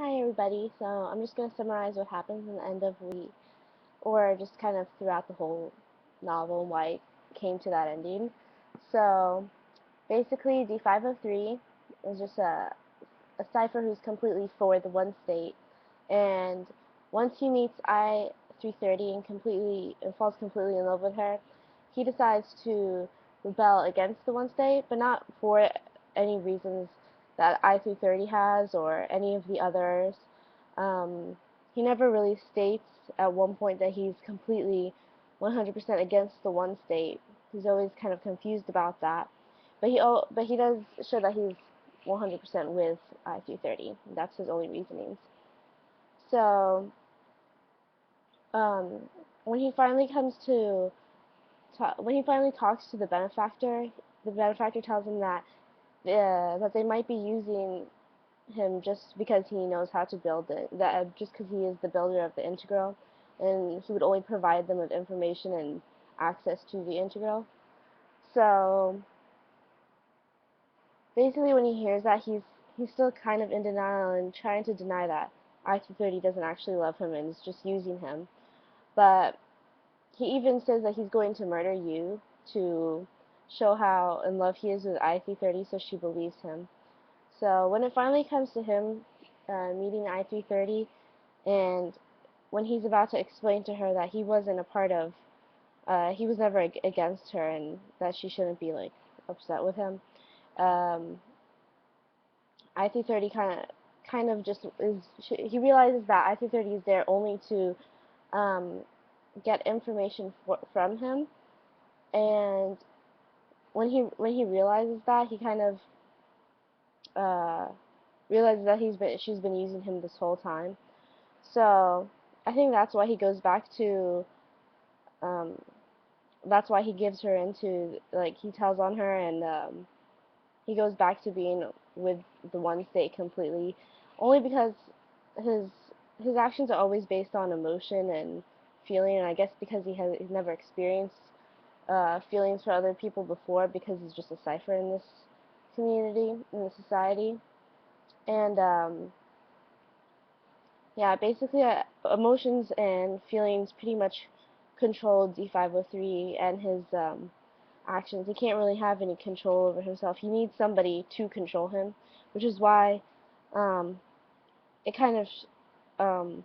Hi everybody, so I'm just going to summarize what happens in the end of or just kind of throughout the whole novel and why it came to that ending. So, basically D503 is just a cipher who's completely for the one state, and once he meets I-330 and falls completely in love with her, he decides to rebel against the one state, but not for any reasons that I-330 has or any of the others. Um, he never really states at one point that he's completely 100% against the one state. He's always kind of confused about that. But he does show that he's 100% with I-330. That's his only reasonings. So, um, when he finally comes to when he finally talks to the benefactor tells him that they might be using him just because he knows how to build it, that just because he is the builder of the integral, and he would only provide them with information and access to the integral. So basically, when he hears that, he's still kind of in denial and trying to deny that I-230 doesn't actually love him and is just using him. But he even says that he's going to murder you to show how in love he is with I-330, so she believes him. So when it finally comes to him meeting I-330, and when he's about to explain to her that he wasn't a part of, he was never against her, and that she shouldn't be like upset with him. Um, I-330 kind of just is. He realizes that I-330 is there only to um, get information from him, and when he realizes that, he kind of uh, realizes that she's been using him this whole time. So I think that's why he goes back to um, that's why he gives her into, like, he tells on her, and he goes back to being with the one state completely, only because his his actions are always based on emotion and feeling, and I guess because he's never experienced feelings for other people before, because he's just a cipher in this community, in this society. And yeah, basically emotions and feelings pretty much control D503 and his actions. He can't really have any control over himself. He needs somebody to control him, which is why um, it kind of um,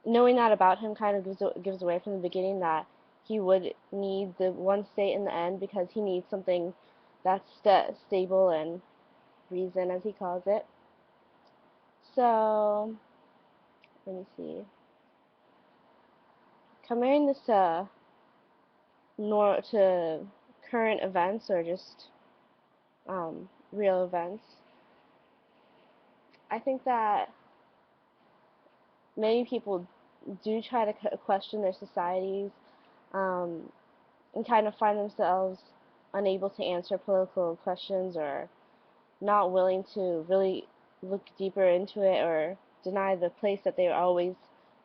knowing that about him kind of gives away from the beginning that he would need the one state in the end, because he needs something that's stable and reason, as he calls it. So let me see. Comparing this to current events, or just real events, I think that many people do try to question their societies, um, and kind of find themselves unable to answer political questions, or not willing to really look deeper into it, or deny the place that they always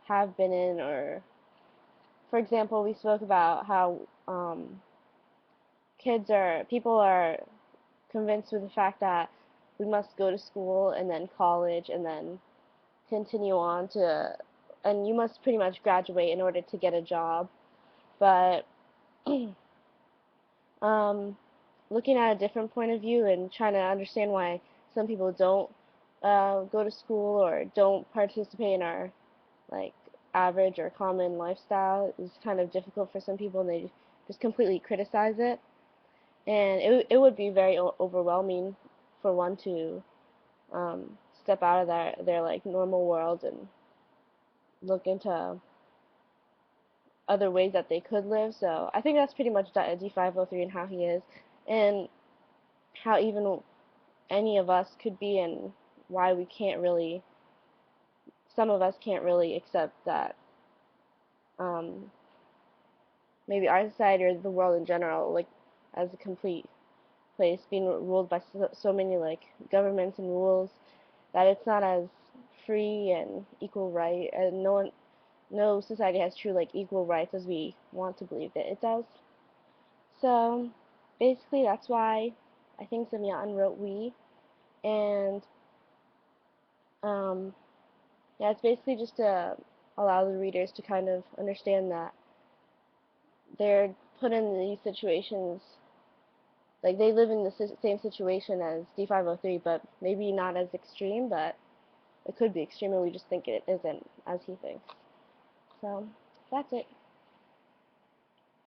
have been in. Or, for example, we spoke about how people are convinced with the fact that we must go to school and then college and then continue on to, and you must pretty much graduate in order to get a job. But um, looking at a different point of view and trying to understand why some people don't go to school or don't participate in our, like, average or common lifestyle is kind of difficult for some people, and they just completely criticize it. And it would be very overwhelming for one to step out of their like normal world and look into other ways that they could live. So I think that's pretty much D503 and how he is, and how even any of us could be, and why we can't really, some of us can't really accept that um, maybe our society or the world in general, like, as a complete place being ruled by so many like governments and rules, that it's not as free and equal right, and no society has true like equal rights as we want to believe that it does. So basically, that's why I think Zamyatin wrote We, and Um, yeah, it's basically just to allow the readers to kind of understand that they're put in these situations, like they live in the same situation as D503, but maybe not as extreme, but it could be extreme, and we just think it isn't, as he thinks. So, that's it.